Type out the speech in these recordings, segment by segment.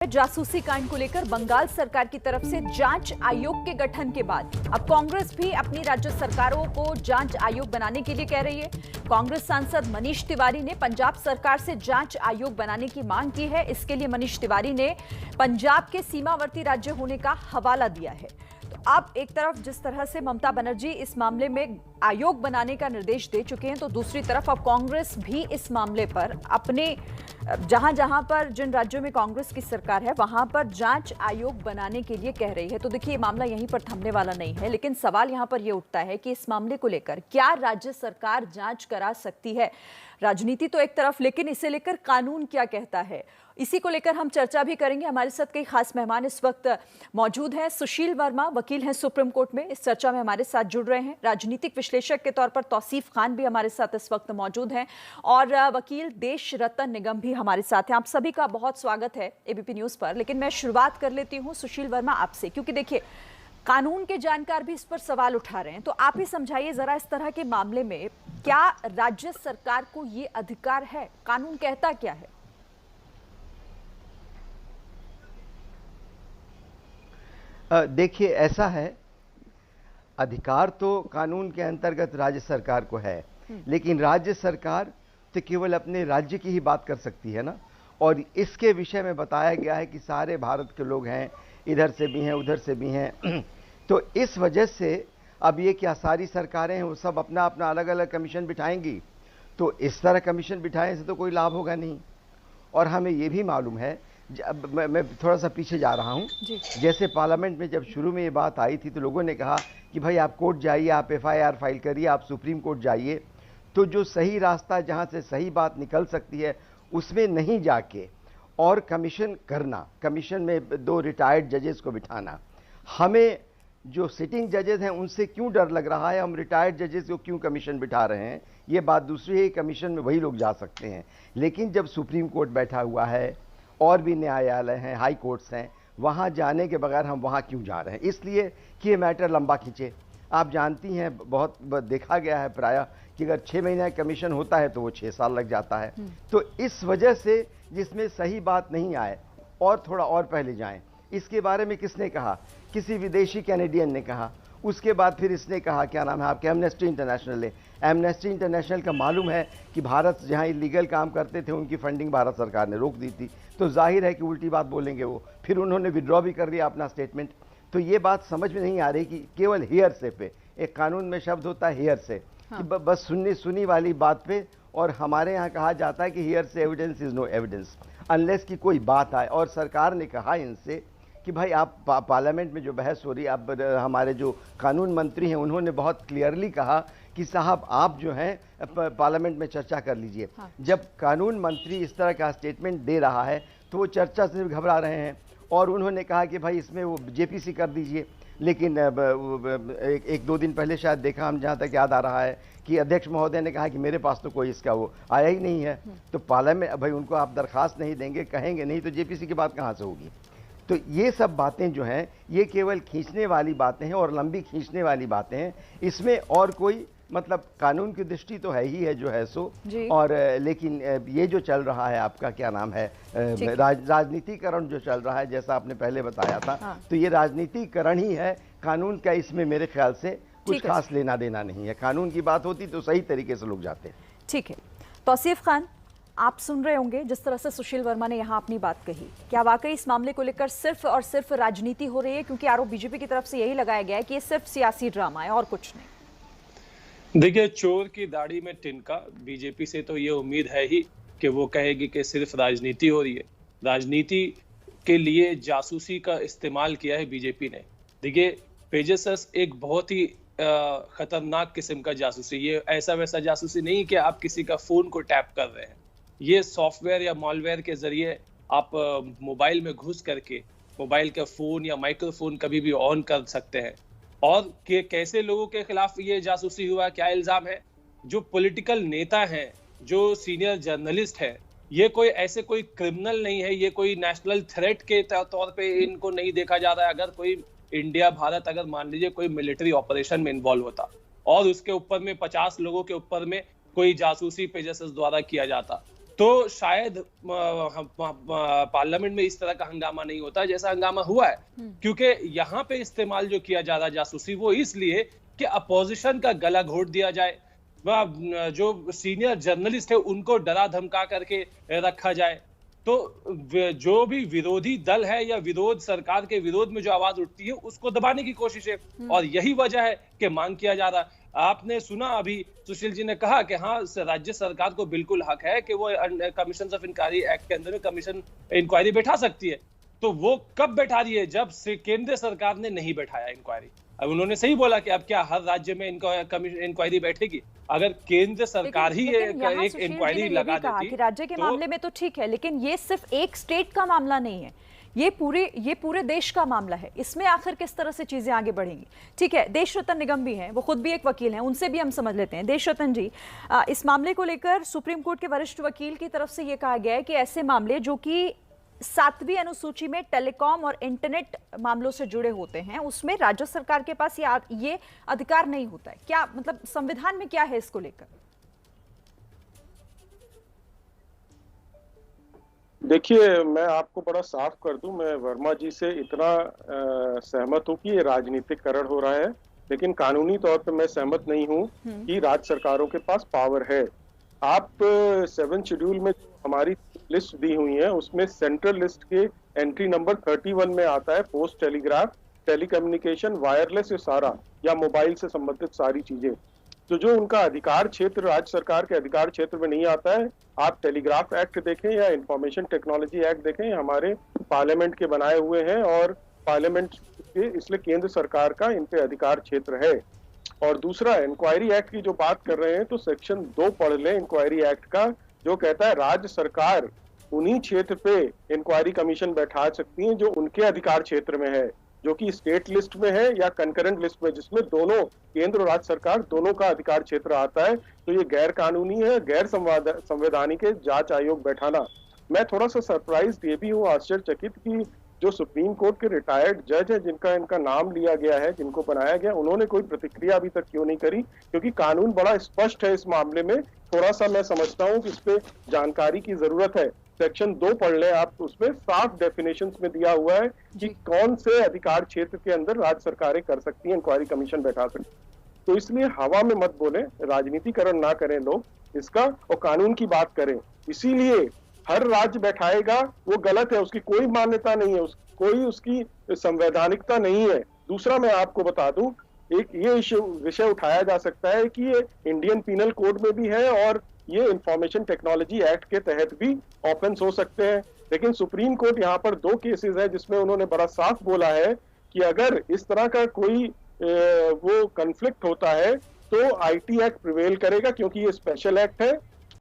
जासूसी कांड को लेकर बंगाल सरकार की तरफ से जांच आयोग के गठन के बाद अब कांग्रेस भी अपनी राज्य सरकारों को जांच आयोग बनाने के लिए कह रही है। कांग्रेस सांसद मनीष तिवारी ने पंजाब सरकार से जांच आयोग बनाने की मांग की है। इसके लिए मनीष तिवारी ने पंजाब के सीमावर्ती राज्य होने का हवाला दिया है। तो अब एक तरफ जिस तरह से ममता बनर्जी इस मामले में आयोग बनाने का निर्देश दे चुके हैं, तो दूसरी तरफ अब कांग्रेस भी इस मामले पर अपने जहां पर जिन राज्यों में कांग्रेस की सरकार है वहां पर जांच आयोग बनाने के लिए कह रही है। तो देखिए, ये मामला यहीं पर थमने वाला नहीं है, लेकिन सवाल यहां पर यह उठता है कि इस मामले को लेकर क्या राज्य सरकार जांच करा सकती है। राजनीति तो एक तरफ, लेकिन इसे लेकर कानून क्या कहता है, इसी को लेकर हम चर्चा भी करेंगे। हमारे साथ कई खास मेहमान इस वक्त मौजूद हैं। सुशील वर्मा वकील हैं सुप्रीम कोर्ट में, इस चर्चा में हमारे साथ जुड़ रहे हैं। राजनीतिक विश्लेषक के तौर पर तौसीफ खान भी हमारे साथ इस वक्त मौजूद हैं और वकील देश रतन निगम भी हमारे साथ हैं। आप सभी का बहुत स्वागत है एबीपी न्यूज पर। लेकिन मैं शुरुआत कर लेती हूँ सुशील वर्मा आपसे, क्योंकि देखिए कानून के जानकार भी इस पर सवाल उठा रहे हैं। तो आप ही समझाइए जरा, इस तरह के मामले में क्या राज्य सरकार को ये अधिकार है, कानून कहता क्या है? देखिए, ऐसा है, अधिकार तो कानून के अंतर्गत राज्य सरकार को है, लेकिन राज्य सरकार तो केवल अपने राज्य की ही बात कर सकती है ना। और इसके विषय में बताया गया है कि सारे भारत के लोग हैं, इधर से भी हैं उधर से भी हैं। तो इस वजह से अब ये क्या सारी सरकारें हैं वो सब अपना अपना अलग अलग कमीशन बिठाएंगी, तो इस तरह कमीशन बिठाने से तो कोई लाभ होगा नहीं। और हमें ये भी मालूम है, मैं थोड़ा सा पीछे जा रहा हूँ, जैसे पार्लियामेंट में जब शुरू में ये बात आई थी तो लोगों ने कहा कि भाई आप कोर्ट जाइए, आप एफआईआर फाइल करिए, आप सुप्रीम कोर्ट जाइए। तो जो सही रास्ता जहाँ से सही बात निकल सकती है उसमें नहीं जाके और कमीशन करना, कमीशन में 2 रिटायर्ड जजेस को बिठाना, हमें जो सिटिंग जजेस हैं उनसे क्यों डर लग रहा है, हम रिटायर्ड जजेस को क्यों कमीशन बिठा रहे हैं, ये बात दूसरी है। कमीशन में वही लोग जा सकते हैं, लेकिन जब सुप्रीम कोर्ट बैठा हुआ है और भी न्यायालय हैं, हाई कोर्ट्स हैं, वहाँ जाने के बगैर हम वहाँ क्यों जा रहे हैं? इसलिए कि ये मैटर लंबा खींचे। आप जानती हैं, बहुत देखा गया है प्रायः कि अगर 6 महीने का कमीशन होता है तो वो 6 साल लग जाता है। तो इस वजह से जिसमें सही बात नहीं आए और थोड़ा और पहले जाएं। इसके बारे में किसने कहा? किसी विदेशी कैनेडियन ने कहा। उसके बाद फिर इसने कहा, क्या नाम है आपके, एमनेस्टी इंटरनेशनल ने। एमनेस्टी इंटरनेशनल का मालूम है कि भारत जहां इलीगल काम करते थे उनकी फंडिंग भारत सरकार ने रोक दी थी, तो जाहिर है कि उल्टी बात बोलेंगे वो। फिर उन्होंने विड्रॉ भी कर लिया अपना स्टेटमेंट। तो ये बात समझ में नहीं आ रही कि केवल हेयर से पे, एक कानून में शब्द होता है हेयर से, कि बस सुनी वाली बात पे। और हमारे यहाँ कहा जाता है कि hearsay evidence is no evidence unless की कोई बात आए। और सरकार ने कहा इनसे कि भाई आप पार्लियामेंट में जो बहस हो रही है, अब हमारे जो कानून मंत्री हैं उन्होंने बहुत क्लियरली कहा कि साहब आप जो हैं पार्लियामेंट में चर्चा कर लीजिए। जब कानून मंत्री इस तरह का स्टेटमेंट दे रहा है तो वो चर्चा से घबरा रहे हैं। और उन्होंने कहा कि भाई इसमें वो जेपीसी कर दीजिए। लेकिन 1-2 दिन पहले शायद देखा, हम जहाँ तक याद आ रहा है, कि अध्यक्ष महोदय ने कहा कि मेरे पास तो कोई इसका वो आया ही नहीं है। तो पार्लियामेंट भाई उनको आप दरखास्त नहीं देंगे, कहेंगे नहीं, तो जेपीसी की बात कहाँ से होगी? तो ये सब बातें जो हैं ये केवल खींचने वाली बातें हैं और लंबी खींचने वाली बातें हैं। इसमें और कोई मतलब कानून की दृष्टि तो है ही है जो है सो। और लेकिन ये जो चल रहा है, आपका क्या नाम है, राजनीतिकरण जो चल रहा है, जैसा आपने पहले बताया था, तो ये राजनीतिकरण ही है। कानून का इसमें मेरे ख्याल से कुछ खास लेना देना नहीं है। कानून की बात होती तो सही तरीके से लोग जाते। ठीक है, तौसीफ खान, आप सुन रहे होंगे जिस तरह से सुशील वर्मा ने यहाँ अपनी बात कही। क्या वाकई इस मामले को लेकर सिर्फ और सिर्फ राजनीति हो रही है? क्योंकि आरोप बीजेपी की तरफ से यही लगाया गया है कि ये सिर्फ सियासी ड्रामा है और कुछ नहीं। देखिए, चोर की दाढ़ी में तिनका, बीजेपी से तो ये उम्मीद है ही कि वो कहेगी कि सिर्फ राजनीति हो रही है। राजनीति के लिए जासूसी का इस्तेमाल किया है बीजेपी ने। देखिए, पेगासस एक बहुत ही खतरनाक किस्म का जासूसी, ये ऐसा वैसा जासूसी नहीं कि आप किसी का फोन को टैप कर रहे हैं। ये सॉफ्टवेयर या मॉलवेयर के जरिए आप मोबाइल में घुस करके मोबाइल का फोन या माइक्रोफोन कभी भी ऑन कर सकते हैं। और कि कैसे लोगों के खिलाफ ये जासूसी हुआ, क्या इल्जाम है? जो पॉलिटिकल नेता हैं, जो सीनियर जर्नलिस्ट हैं, ये कोई क्रिमिनल नहीं है, ये कोई नेशनल थ्रेट के तौर पे इनको नहीं देखा जा रहा है। अगर कोई इंडिया भारत अगर मान लीजिए कोई मिलिट्री ऑपरेशन में इन्वॉल्व होता और उसके ऊपर में 50 लोगों के ऊपर में कोई जासूसी पेगासस द्वारा किया जाता, तो शायद पार्लियामेंट में इस तरह का हंगामा नहीं होता जैसा हंगामा हुआ है। क्योंकि यहाँ पे इस्तेमाल जो किया जा रहा जासूसी वो इसलिए कि अपोजिशन का गला घोट दिया जाए, वह जो सीनियर जर्नलिस्ट है उनको डरा धमका करके रखा जाए। तो जो भी विरोधी दल है या विरोध सरकार के विरोध में जो आवाज उठती है उसको दबाने की कोशिश है, और यही वजह है कि मांग किया जा रहा है। आपने सुना अभी सुशील जी ने कहा कि हाँ, राज्य सरकार को बिल्कुल हक है कि वो कमीशन ऑफ इंक्वायरी एक्ट के अंदर में कमीशन इंक्वायरी बैठा सकती है। तो वो कब बैठा रही है? जब से केंद्र सरकार ने नहीं बैठाया इंक्वायरी। अब उन्होंने सही बोला कि अब क्या हर राज्य में इंक्वायरी बैठेगी? अगर केंद्र सरकार ही एक इंक्वायरी लगा देती कि राज्य के मामले में तो ठीक है, लेकिन ये सिर्फ एक स्टेट का मामला नहीं है, ये पूरे देश का मामला है। इसमें आखिर किस तरह से चीजें आगे बढ़ेंगी? ठीक है, देशरत्न निगम भी हैं, वो खुद भी एक वकील हैं, उनसे भी हम समझ लेते हैं। देशरत्न जी, इस मामले को लेकर सुप्रीम कोर्ट के वरिष्ठ वकील की तरफ से ये कहा गया है कि ऐसे मामले जो कि 7वीं अनुसूची में टेलीकॉम और इंटरनेट मामलों से जुड़े होते हैं, उसमें राज्य सरकार के पास ये अधिकार नहीं होता है। क्या मतलब संविधान में क्या है इसको लेकर? देखिए, मैं आपको बड़ा साफ कर दूं, मैं वर्मा जी से इतना सहमत हूं कि ये राजनीतिकरण हो रहा है, लेकिन कानूनी तौर पे मैं सहमत नहीं हूं कि राज्य सरकारों के पास पावर है। आप 7 शेड्यूल में हमारी लिस्ट दी हुई है, उसमें सेंट्रल लिस्ट के एंट्री नंबर 31 में आता है पोस्ट टेलीग्राफ, टेलीकम्युनिकेशन, वायरलेस, ये सारा, या मोबाइल से संबंधित सारी चीजें। तो जो उनका अधिकार क्षेत्र राज्य सरकार के अधिकार क्षेत्र में नहीं आता है, आप टेलीग्राफ एक्ट देखें या इंफॉर्मेशन टेक्नोलॉजी एक्ट देखें, हमारे पार्लियामेंट के बनाए हुए हैं और पार्लियामेंट के, इसलिए केंद्र सरकार का इन पे अधिकार क्षेत्र है। और दूसरा, इंक्वायरी एक्ट की जो बात कर रहे हैं, तो सेक्शन 2 पढ़ लें इंक्वायरी एक्ट का, जो कहता है राज्य सरकार उन्हीं क्षेत्र पे इंक्वायरी कमीशन बैठा सकती है जो उनके अधिकार क्षेत्र में है, जो कि स्टेट लिस्ट में है या कंकरेंट लिस्ट में, जिसमें दोनों केंद्र और राज्य सरकार दोनों का अधिकार क्षेत्र आता है। तो ये गैर कानूनी है, गैर संवैधानिक है जांच आयोग बैठाना। मैं थोड़ा सा सरप्राइज ये भी हूँ, आश्चर्यचकित, कि जो सुप्रीम कोर्ट के रिटायर्ड जज है जिनका इनका नाम लिया गया है, जिनको बनाया गया, उन्होंने कोई प्रतिक्रिया अभी तक क्यों नहीं करी? क्योंकि कानून बड़ा स्पष्ट है इस मामले में। थोड़ा सा मैं समझता हूँ कि इस पे जानकारी की जरूरत है। सेक्शन 2 पढ़ लें आप, उसमें साफ डेफिनेशंस में दिया हुआ है कि कौन से अधिकार क्षेत्र के अंदर राज्य सरकारें कर सकती हैं, इंक्वायरी कमीशन बैठा सकती। तो इसलिए हवा में मत बोलें, राजनीतिकरण ना करें लोग इसका, और कानून की बात करें। इसीलिए हर राज्य बैठाएगा वो गलत है, उसकी कोई मान्यता नहीं है, कोई उसकी संवैधानिकता नहीं है। दूसरा, मैं आपको बता दूं, एक ये विषय उठाया जा सकता है कि ये इंडियन पीनल कोड में भी है और ये इंफॉर्मेशन टेक्नोलॉजी एक्ट के तहत भी ऑफेंस हो सकते हैं। लेकिन सुप्रीम कोर्ट यहाँ पर 2 केसेस है जिसमें उन्होंने बड़ा साफ बोला है कि अगर इस तरह का कोई वो कन्फ्लिक्ट होता है तो आईटी एक्ट प्रिवेल करेगा, क्योंकि ये स्पेशल एक्ट है,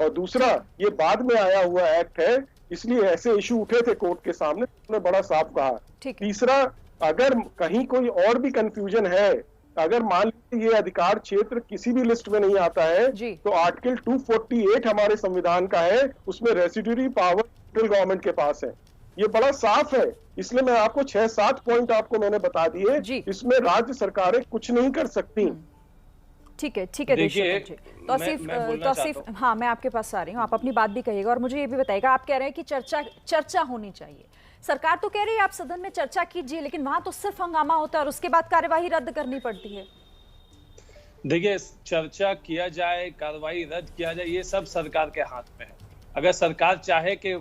और दूसरा ये बाद में आया हुआ एक्ट है, इसलिए ऐसे इशू उठे थे कोर्ट के सामने, उन्होंने बड़ा साफ कहा। तीसरा, अगर कहीं कोई और भी कंफ्यूजन है, अगर मान लीजिए ये अधिकार क्षेत्र किसी भी लिस्ट में नहीं आता है, तो आर्टिकल 248 हमारे संविधान का है, उसमें रेसिड्यूरी पावर सेंट्रल गवर्नमेंट के पास है, ये बड़ा साफ है। इसलिए मैं आपको 6-7 पॉइंट आपको मैंने बता दिए, इसमें राज्य सरकारें कुछ नहीं कर सकती। ठीक है तौसीफ, हाँ, मैं आपके पास आ रही हूँ, आप अपनी बात भी कहिएगा और मुझे ये भी बताइएगा। आप कह रहे हैं कि चर्चा होनी चाहिए, सरकार तो कह रही है आप सदन में चर्चा कीजिए, लेकिन वहां तो सिर्फ हंगामा होता है और उसके बाद कार्यवाही रद्द करनी पड़ती है। देखिए, चर्चा किया जाए, कार्रवाई रद्द किया जाए, ये सब सरकार के हाथ में है। अगर सरकार चाहे कि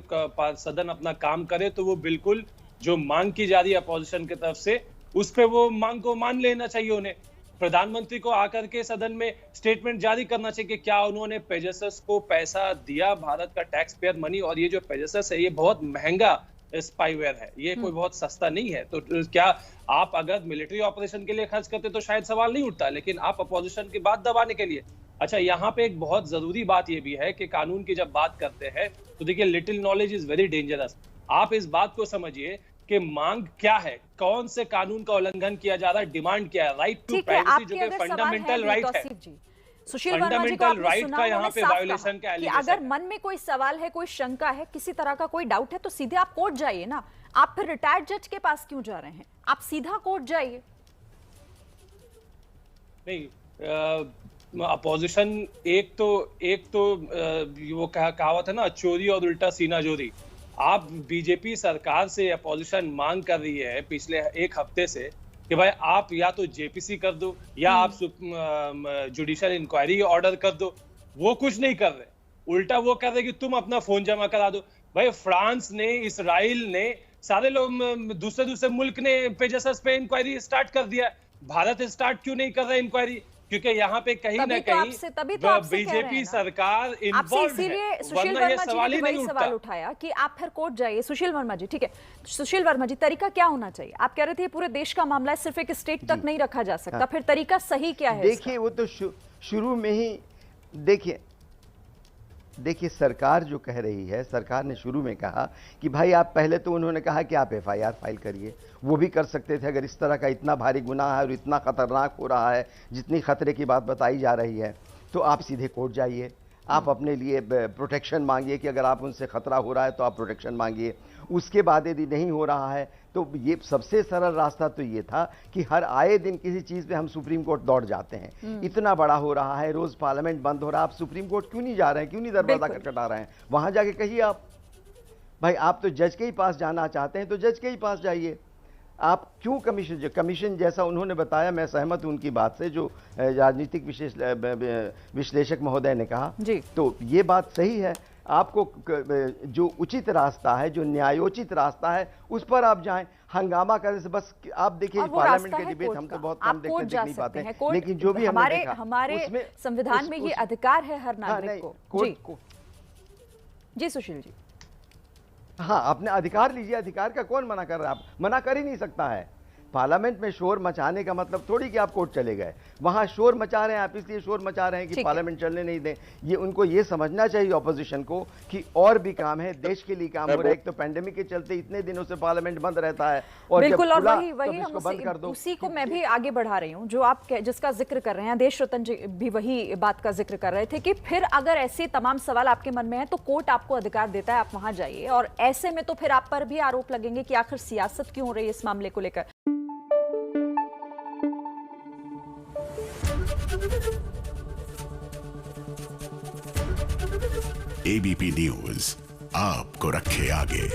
सदन अपना काम करे तो वो बिल्कुल जो मांग की जा रही है अपोजिशन की तरफ से, उस पे वो मांग को मान लेना चाहिए। उन्हें प्रधानमंत्री को आकर के सदन में स्टेटमेंट जारी करना चाहिए कि क्या उन्होंने पेगासस को पैसा दिया, भारत का टैक्स पेयर मनी, और ये जो पेगासस है ये बहुत महंगा स्पाईवेयर है, ये कोई बहुत सस्ता नहीं है। तो क्या आप अगर मिलिट्री ऑपरेशन के लिए खर्च करते तो शायद सवाल नहीं उठता, लेकिन आप अपोजिशन की बात दबाने के लिए। अच्छा, यहाँ पे एक बहुत जरूरी बात ये भी है कि कानून की जब बात करते हैं तो देखिए, little knowledge is very dangerous. आप इस बात को समझिए कि मांग क्या है, कौन से कानून का उल्लंघन किया जा रहा है, डिमांड क्या है, राइट टू प्राइवेसी जो कि फंडामेंटल राइट है। सुशील वर्मा जी को आपने सुना, यहाँ पे वायोलेशन का कि अगर मन में कोई सवाल है, कोई शंका है, किसी तरह का कोई डाउट है, तो सीधे आप कोर्ट जाइए ना। आप फिर रिटायर्ड जज के पास क्यों जा रहे हैं? आप सीधा कोर्ट जाइए। नहीं, अपोजिशन एक तो वो कहावत है ना, चोरी और उल्टा सीना जोरी। आप बीजेपी सरकार से अपोजिशन मांग कर रही है पिछले एक हफ्ते से कि भाई आप या तो जेपीसी कर दो या आप जुडिशियल इंक्वायरी ऑर्डर कर दो। वो कुछ नहीं कर रहे, उल्टा वो कर रहे कि तुम अपना फोन जमा करा दो। भाई फ्रांस ने, इसराइल ने, सारे लोग दूसरे मुल्क ने पेगासस पे इंक्वायरी स्टार्ट कर दिया। भारत स्टार्ट क्यों नहीं कर रहा इंक्वायरी? क्योंकि यहाँ पे कहीं ना कहीं बीजेपी सरकार इन्वॉल्व है, वरना ये सवाल ही नहीं उठता। उठाया कि आप फिर कोर्ट जाइए। सुशील वर्मा जी, ठीक है, सुशील वर्मा जी, तरीका क्या होना चाहिए? आप कह रहे थे पूरे देश का मामला है, सिर्फ एक स्टेट तक नहीं रखा जा सकता। फिर तरीका सही क्या है? देखिए वो तो शुरू में ही देखिए सरकार जो कह रही है, सरकार ने शुरू में कहा कि भाई आप पहले तो उन्होंने कहा कि आप एफआईआर फाइल करिए। वो भी कर सकते थे, अगर इस तरह का इतना भारी गुनाह है और इतना खतरनाक हो रहा है, जितनी खतरे की बात बताई जा रही है, तो आप सीधे कोर्ट जाइए, आप अपने लिए प्रोटेक्शन मांगिए कि अगर आप उनसे खतरा हो रहा है तो आप प्रोटेक्शन मांगिए। उसके बाद यदि नहीं हो रहा है तो ये सबसे सरल रास्ता तो ये था कि हर आए दिन किसी चीज पे हम सुप्रीम कोर्ट दौड़ जाते हैं। इतना बड़ा हो रहा है, रोज पार्लियामेंट बंद हो रहा है, आप सुप्रीम कोर्ट क्यों नहीं जा रहे हैं? क्यों नहीं दरवाजा खटखटा रहे हैं? वहां जाके कहिए आप, भाई आप तो जज के ही पास जाना चाहते हैं तो जज के ही पास जाइए। आप क्यों कमीशन जैसा उन्होंने बताया, मैं सहमत हूं उनकी बात से, जो राजनीतिक विश्लेषक महोदय ने कहा जी। तो ये बात सही है। आपको जो उचित रास्ता है, जो न्यायोचित रास्ता है, उस पर आप जाएं। हंगामा करने से बस आप देखिए पार्लियामेंट के डिबेट हम तो बहुत कम देख नहीं पाते हैं, लेकिन जो भी हमारे संविधान में ये अधिकार है हर नागरिक को। जी सुशील जी, हाँ, अपने अधिकार लीजिए, अधिकार का कौन मना कर रहा है? आप मना कर ही नहीं सकता है। पार्लियामेंट में शोर मचाने का मतलब थोड़ी कि आप कोर्ट चले गए। वहां शोर मचा रहे हैं आप, इसलिए शोर मचा रहे हैं कि पार्लियामेंट चलने नहीं दें। ये उनको ये समझना चाहिए ऑपोजिशन को कि और भी काम है, देश के लिए काम हो रहा है। एक तो पैंडेमिक के चलते इतने दिनों से पार्लियामेंट बंद रहता है और बिल्कुल, और वही हम उसी को मैं भी आगे बढ़ा रही हूँ, जो आप जिसका जिक्र कर रहे हैं। देश रतन जी भी वही बात का जिक्र कर रहे थे कि फिर अगर ऐसे तमाम सवाल आपके मन में है तो कोर्ट आपको अधिकार देता है, आप वहां जाइए। और ऐसे में तो फिर आप पर भी आरोप लगेंगे कि आखिर सियासत क्यों हो रही है इस मामले को लेकर। एबीपी न्यूज आपको रखे आगे।